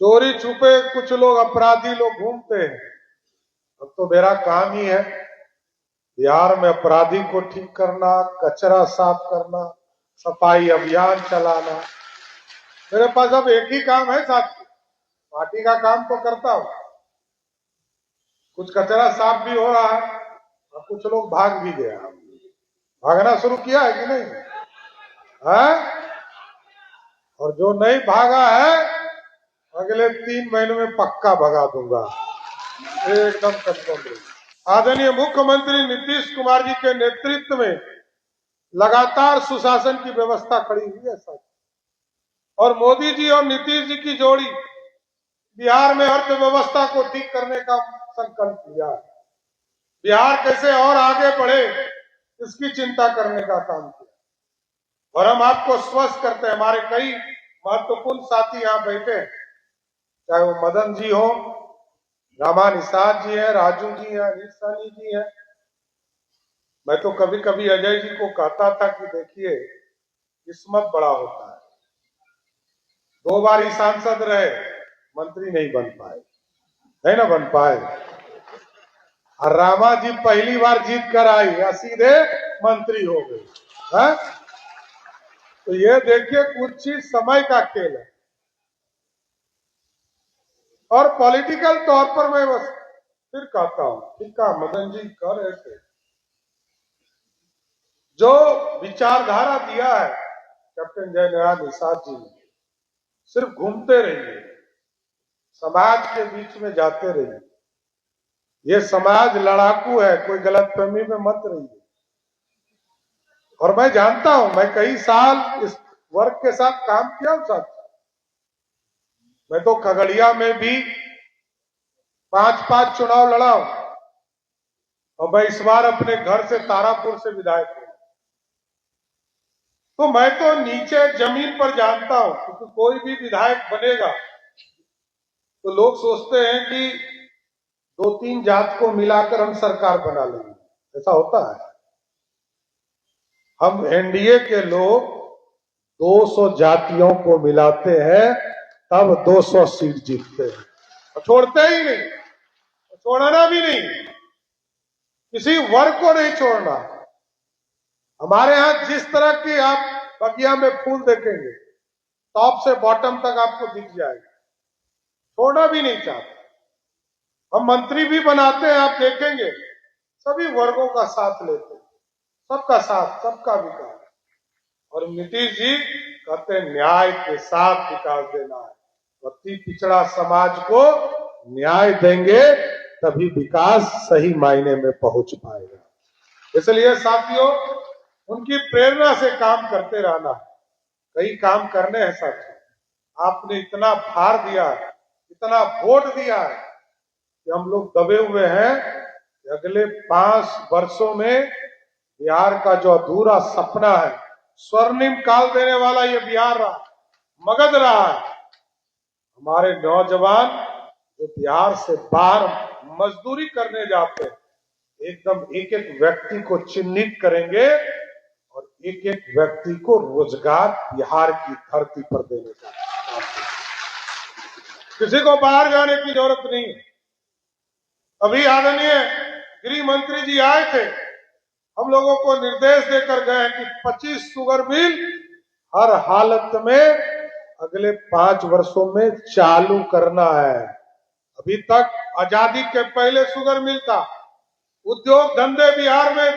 चोरी छुपे कुछ लोग अपराधी लोग घूमते हैं। अब तो मेरा काम ही है बिहार में अपराधी को ठीक करना, कचरा साफ करना, सफाई अभियान चलाना। मेरे पास अब एक ही काम है साथी, पार्टी का काम तो करता हूं, कुछ कचरा साफ भी हो रहा है और कुछ लोग भाग भी गया। भागना शुरू किया है कि नहीं है? और जो नहीं भागा है अगले 3 महीनों में पक्का भगा दूंगा, एकदम कंफर्म। आदरणीय मुख्यमंत्री नीतीश कुमार जी के नेतृत्व में लगातार सुशासन की व्यवस्था खड़ी हुई है सर, और मोदी जी और नीतीश जी की जोड़ी बिहार में अर्थव्यवस्था को ठीक करने का संकल्प लिया है। बिहार कैसे और आगे बढ़े इसकी चिंता करने का काम किया, और हम आपको स्वस्थ करते हैं। हमारे कई महत्वपूर्ण साथी यहाँ बैठे हैं, चाहे वो मदन जी हो, रामा निषाद जी है, राजू जी है, अनिल सानी जी है। मैं तो कभी कभी अजय जी को कहता था कि देखिए किस्मत बड़ा होता है, 2 बार ही सांसद रहे, मंत्री नहीं बन पाए, नहीं ना बन पाए। और रामा जी पहली बार जीत कर आई या सीधे मंत्री हो गए। तो ये देखिए कुछ चीज समय का खेल है, और पॉलिटिकल तौर पर मैं बस फिर कहता हूं, ठीक है मदन जी कर ऐसे जो विचारधारा दिया है कैप्टन जयनारायण निषाद जी ने, सिर्फ घूमते रहिए, समाज के बीच में जाते रहिए। ये समाज लड़ाकू है, कोई गलतफहमी में मत रहिए। और मैं जानता हूं, मैं कई साल इस वर्ग के साथ काम किया हूं साथ। मैं तो खगड़िया में भी 5 चुनाव लड़ा हूं, और मैं इस बार अपने घर से तारापुर से विधायक हूं। तो मैं तो नीचे जमीन पर जानता हूं, क्योंकि कोई भी विधायक बनेगा तो लोग सोचते हैं कि 2-3 जात को मिलाकर हम सरकार बना लेंगे, ऐसा होता है। हम एनडीए के लोग 200 जातियों को मिलाते हैं तब 200 सीट जीतते हैं, और छोड़ते ही नहीं, छोड़ना भी नहीं, किसी वर्ग को नहीं छोड़ना। हमारे यहां जिस तरह की आप बगिया में फूल देखेंगे, टॉप से बॉटम तक आपको दिख जाएगा, छोड़ना भी नहीं चाहते। हम मंत्री भी बनाते हैं, आप देखेंगे सभी वर्गों का साथ लेते हैं, सबका साथ, सबका विकास। और नीतीश जी कहते हैं न्याय के साथ विकास देना है, अति पिछड़ा समाज को न्याय देंगे तभी विकास सही मायने में पहुंच पाएगा। इसलिए साथियों, उनकी प्रेरणा से काम करते रहना है। कई काम करने हैं साथियों, आपने इतना भार दिया है, इतना वोट दिया है कि हम लोग दबे हुए हैं कि अगले 5 वर्षों में बिहार का जो अधूरा सपना है, स्वर्णिम काल देने वाला ये बिहार रहा, मगध रहा है। हमारे नौजवान जो बिहार से बाहर मजदूरी करने जाते हैं, एकदम एक एक व्यक्ति को चिन्हित करेंगे और एक एक व्यक्ति को रोजगार बिहार की धरती पर देने का काम करेंगे। किसी को बाहर जाने की जरूरत नहीं है। अभी आदरणीय गृह मंत्री जी आए थे, हम लोगों को निर्देश देकर गए कि 25 शुगर मिल हर हालत में अगले 5 वर्षों में चालू करना है। अभी तक आजादी के पहले शुगर मिल था, उद्योग धंधे बिहार में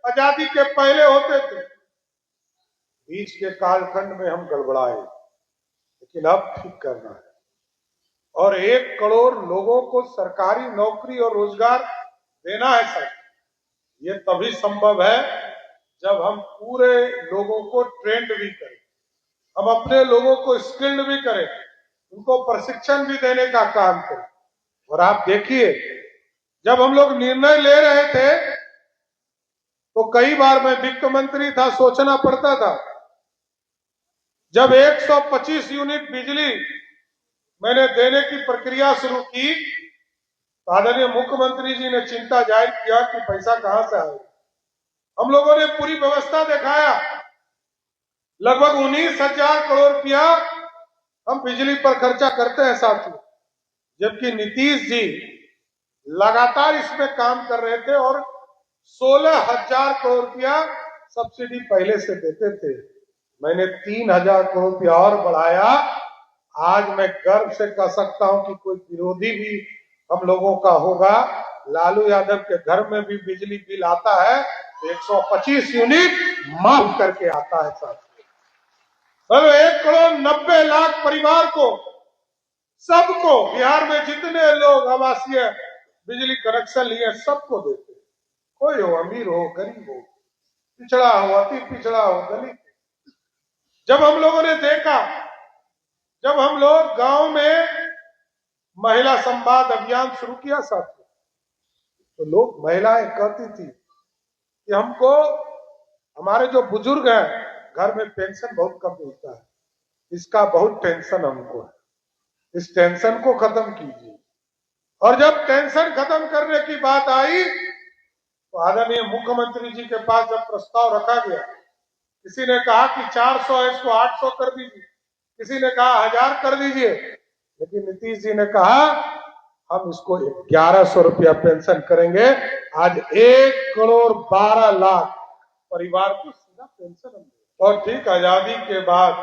आजादी के पहले होते थे, बीच के कालखंड में हम गड़बड़ाए, लेकिन अब ठीक करना है। और 1 करोड़ लोगों को सरकारी नौकरी और रोजगार देना है सर। ये तभी संभव है जब हम पूरे लोगों को ट्रेंड भी करें, हम अपने लोगों को स्किल्ड भी करें, उनको प्रशिक्षण भी देने का काम करें। और आप देखिए, जब हम लोग निर्णय ले रहे थे तो कई बार मैं वित्त मंत्री था, सोचना पड़ता था। जब 125 यूनिट बिजली मैंने देने की प्रक्रिया शुरू की, आदरणीय मुख्यमंत्री जी ने चिंता जाहिर किया कि पैसा कहां से आएगा। हम लोगों ने पूरी व्यवस्था दिखाया, लगभग 19,000 करोड़ रुपया हम बिजली पर खर्चा करते हैं साथियों, जबकि नीतीश जी लगातार इसमें काम कर रहे थे और 16,000 करोड़ रुपया सब्सिडी पहले से देते थे। मैंने 3,000 करोड़ रुपया और बढ़ाया। आज मैं गर्व से कह सकता हूं कि कोई विरोधी भी हम लोगों का होगा, लालू यादव के घर में भी बिजली बिल आता है 125 यूनिट माफ करके आता है साथियों। 1,90,00,000 परिवार को, सबको, बिहार में जितने लोग आवासीय बिजली कनेक्शन लिए सबको देते, कोई हो, अमीर हो, गरीब हो, पिछड़ा हो, अति पिछड़ा हो, दलित। जब हम लोगों ने देखा, जब हम लोग गांव में महिला संवाद अभियान शुरू किया साथियों, तो लोग, महिलाएं कहती थी कि हमको, हमारे जो बुजुर्ग हैं घर में पेंशन बहुत कम मिलता है, इसका बहुत टेंशन हमको है, इस टेंशन को खत्म कीजिए। और जब टेंशन खत्म करने की बात आई तो आदरणीय मुख्यमंत्री जी के पास जब प्रस्ताव रखा गया, किसी ने कहा कि 400 है इसको 800 कर दीजिए, किसी ने कहा 1,000 कर दीजिए, लेकिन नीतीश जी ने कहा हम इसको 1,100 रुपया पेंशन करेंगे। आज 1,12,00,000 परिवार को सीधा पेंशन। और ठीक आजादी के बाद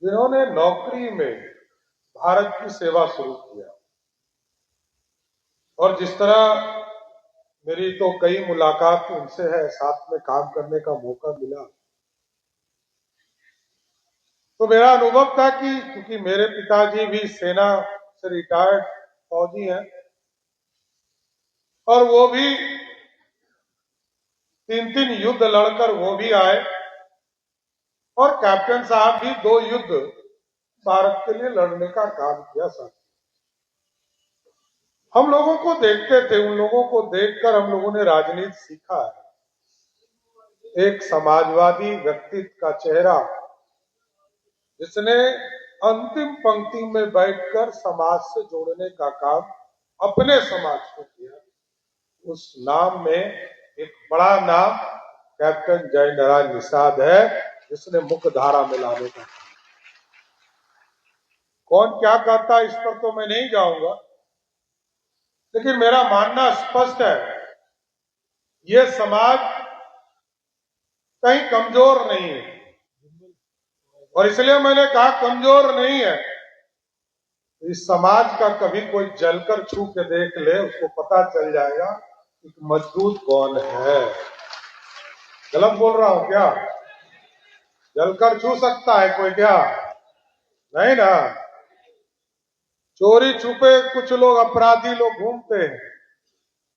जिन्होंने नौकरी में भारत की सेवा शुरू किया, और जिस तरह मेरी तो कई मुलाकात उनसे है, साथ में काम करने का मौका मिला, तो मेरा अनुभव था कि क्योंकि मेरे पिताजी भी सेना से रिटायर्ड फौजी हैं और वो भी 3 युद्ध लड़कर वो भी आए, और कैप्टन साहब भी 2 युद्ध भारत के लिए लड़ने का काम किया। साथ हम लोगों को देखते थे, उन लोगों को देखकर हम लोगों ने राजनीति सीखा है। एक समाजवादी व्यक्तित्व का चेहरा जिसने अंतिम पंक्ति में बैठकर समाज से जोड़ने का काम अपने समाज को किया, उस नाम में एक बड़ा नाम कैप्टन जय नारायण निषाद है, जिसने मुख्य धारा में लाने का। कौन क्या कहता है इस पर तो मैं नहीं जाऊंगा, लेकिन मेरा मानना स्पष्ट है, ये समाज कहीं कमजोर नहीं है, और इसलिए मैंने कहा कमजोर नहीं है। इस समाज का कभी कोई जलकर छू के देख ले, उसको पता चल जाएगा कि मजबूत कौन है। गलत बोल रहा हूं क्या? जलकर छू सकता है कोई क्या? नहीं ना। चोरी छुपे कुछ लोग, अपराधी लोग घूमते हैं।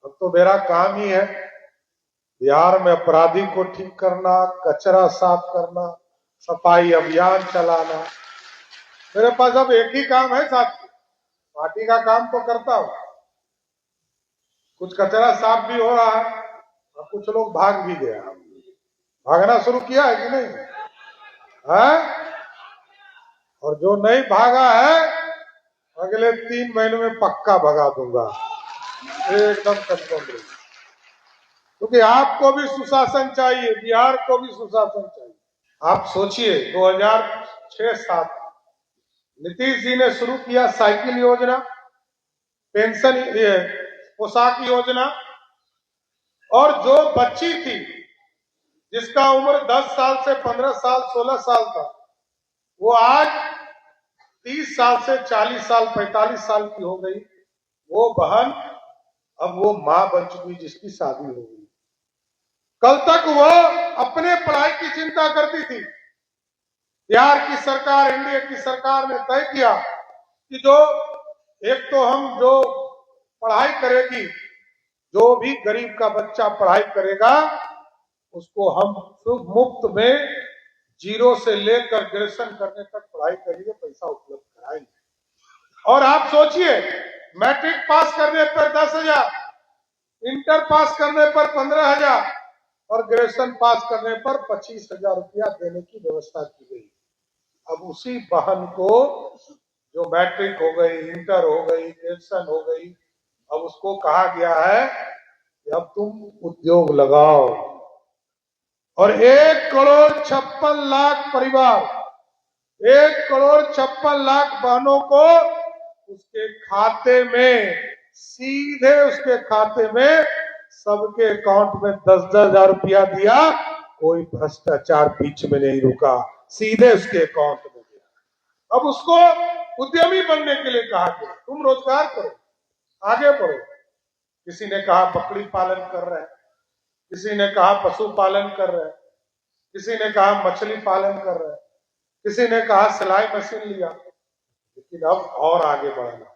अब तो मेरा काम ही है बिहार में अपराधी को ठीक करना, कचरा साफ करना, सफाई अभियान चलाना। मेरे पास अब एक ही काम है साथी, पार्टी का काम तो करता हूं, कुछ कचरा साफ भी हो रहा है और कुछ लोग भाग भी गया। भागना शुरू किया है कि नहीं है? और जो नहीं भागा है अगले 3 महीनों में पक्का भगा दूंगा, एकदम कंफर्म। क्योंकि आपको भी सुशासन चाहिए, बिहार को भी सुशासन चाहिए। आप सोचिए 2006-07 नीतीश जी ने शुरू किया साइकिल योजना, पेंशन, पोशाक योजना, और जो बच्ची थी जिसका उम्र 10 साल से 15 साल 16 साल था, वो आज 30 साल से 40 साल 45 साल की हो गई। वो बहन अब वो मां बन चुकी जिसकी शादी हो गई। कल तक वो अपने पढ़ाई की चिंता करती थी। बिहार की सरकार, एनडीए की सरकार ने तय किया कि जो एक तो हम जो पढ़ाई करेगी, जो भी गरीब का बच्चा पढ़ाई करेगा उसको हम मुफ्त में 0 से लेकर ग्रेजुएशन करने तक पढ़ाई के लिए पैसा उपलब्ध कराएंगे। और आप सोचिए, मैट्रिक पास करने पर 10,000, इंटर पास करने पर 15,000 और ग्रेजुएशन पास करने पर 25,000 रुपया देने की व्यवस्था की गई। अब उसी बहन को जो मैट्रिक हो गई, इंटर हो गई, ग्रेजुएशन हो गई, अब उसको कहा गया है कि अब तुम उद्योग लगाओ। और 1,56,00,000 परिवार 1,56,00,000 बहनों को उसके खाते में, सीधे उसके खाते में, सबके अकाउंट में 10,000 रुपया दिया। कोई भ्रष्टाचार बीच में नहीं रुका, सीधे उसके अकाउंट में दिया। अब उसको उद्यमी बनने के लिए कहा गया, तुम रोजगार करो, आगे बढ़ो। किसी ने कहा बकरी पालन कर रहे हैं, किसी ने कहा पशु पालन कर रहे हैं, किसी ने कहा मछली पालन कर रहे हैं, किसी ने कहा सिलाई मशीन लिया। लेकिन अब और आगे बढ़ना।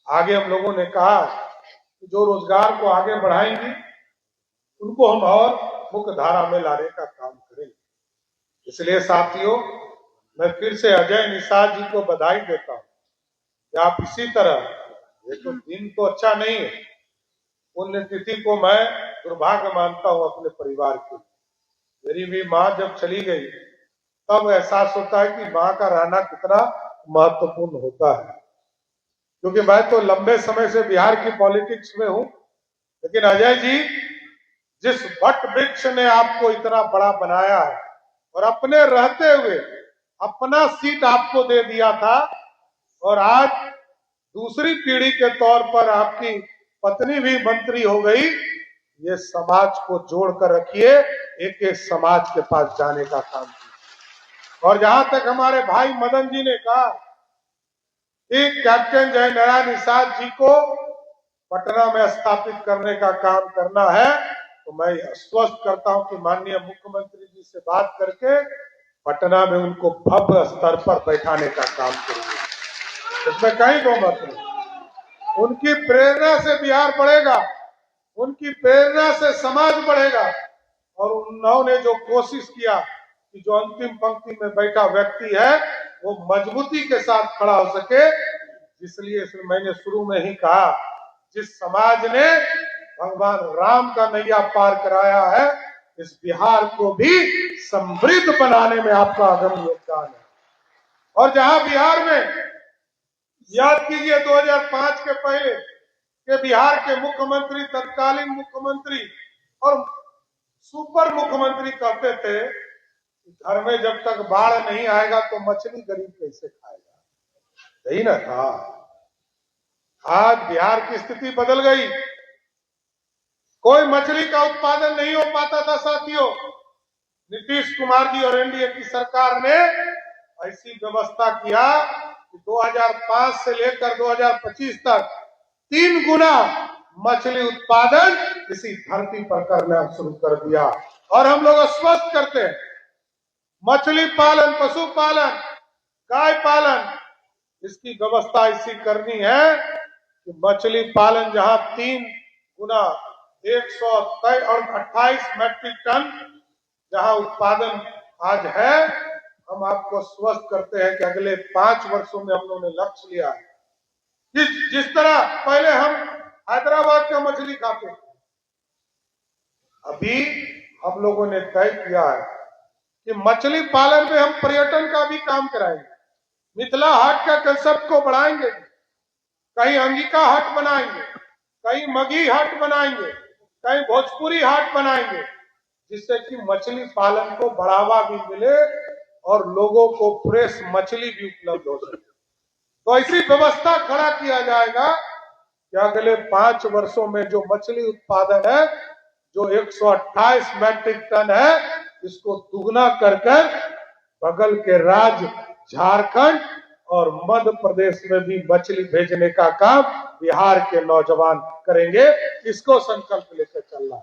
आगे हम लोगों ने कहा कि जो रोजगार को आगे बढ़ाएंगी उनको हम और मुख्य धारा में लाने का काम करेंगे। इसलिए साथियों, मैं फिर से अजय निषाद जी को बधाई देता हूं कि आप इसी तरह, ये तो दिन तो अच्छा नहीं है, पुण्यतिथि को मैं दुर्भाग्य मानता हूं अपने परिवार के। मेरी भी माँ जब चली गई तब एहसास होता है कि माँ का रहना कितना महत्वपूर्ण होता है। क्योंकि मैं तो लंबे समय से बिहार की पॉलिटिक्स में हूं, लेकिन अजय जी, जिस वट वृक्ष ने आपको इतना बड़ा बनाया है और अपने रहते हुए अपना सीट आपको दे दिया था, और आज दूसरी पीढ़ी के तौर पर आपकी पत्नी भी मंत्री हो गई, ये समाज को जोड़कर रखिए, एक एक समाज के पास जाने का काम कीजिए। और जहां तक हमारे भाई मदन जी ने कहा कि कैप्टन जयनारायण निषाद जी को पटना में स्थापित करने का काम करना है, तो मैं आश्वस्त करता हूं कि माननीय मुख्यमंत्री जी से बात करके पटना में उनको भव्य स्तर पर बैठाने का काम करेंगे। इसमें कहीं दो मत नहीं। उनकी प्रेरणा से बिहार बढ़ेगा, उनकी प्रेरणा से समाज बढ़ेगा। और उन्होंने जो कोशिश किया कि जो अंतिम पंक्ति में बैठा व्यक्ति है वो मजबूती के साथ खड़ा हो सके, इसलिए मैंने शुरू में ही कहा, जिस समाज ने भगवान राम का नैया पार कराया है, इस बिहार को भी समृद्ध बनाने में आपका अहम योगदान है। और जहां बिहार में, याद कीजिए 2005 के पहले के बिहार के मुख्यमंत्री, तत्कालीन मुख्यमंत्री और सुपर मुख्यमंत्री कहते थे कि घर में जब तक बाढ़ नहीं आएगा तो मछली गरीब कैसे खाएगा। यही ना था। आज बिहार की स्थिति बदल गई, कोई मछली का उत्पादन नहीं हो पाता था साथियों। नीतीश कुमार जी और एनडीए की सरकार ने ऐसी व्यवस्था किया कि 2005 से लेकर 2025 तक 3 गुना मछली उत्पादन इसी धरती पर करना शुरू कर दिया। और हम लोग आश्वस्त करते हैं, मछली पालन, पशुपालन, गाय पालन, इसकी व्यवस्था ऐसी करनी है कि मछली पालन जहां 3 गुना 128 मैट्रिक टन जहां उत्पादन आज है, हम आपको स्वस्थ करते हैं कि अगले 5 वर्षों में हम लोगों ने लक्ष्य लिया है। जिस तरह पहले हम हैदराबाद का मछली खाते थे, अभी हम लोगों ने तय किया है कि मछली पालन में हम पर्यटन का भी काम कराएंगे। मिथिला हाट का कंसेप्ट को बढ़ाएंगे, कहीं अंगिका हाट बनाएंगे, कहीं मगही हाट बनाएंगे, कहीं भोजपुरी हाट बनाएंगे, जिससे कि मछली पालन को बढ़ावा भी मिले और लोगों को फ्रेश मछली भी उपलब्ध हो सके। तो ऐसी व्यवस्था खड़ा किया जाएगा कि अगले 5 वर्षों में जो मछली उत्पादन है, जो 128 मैट्रिक टन है, इसको दुगना कर बगल के राज्य झारखंड और मध्य प्रदेश में भी मछली भेजने का काम बिहार के नौजवान करेंगे। इसको संकल्प लेकर चलना है।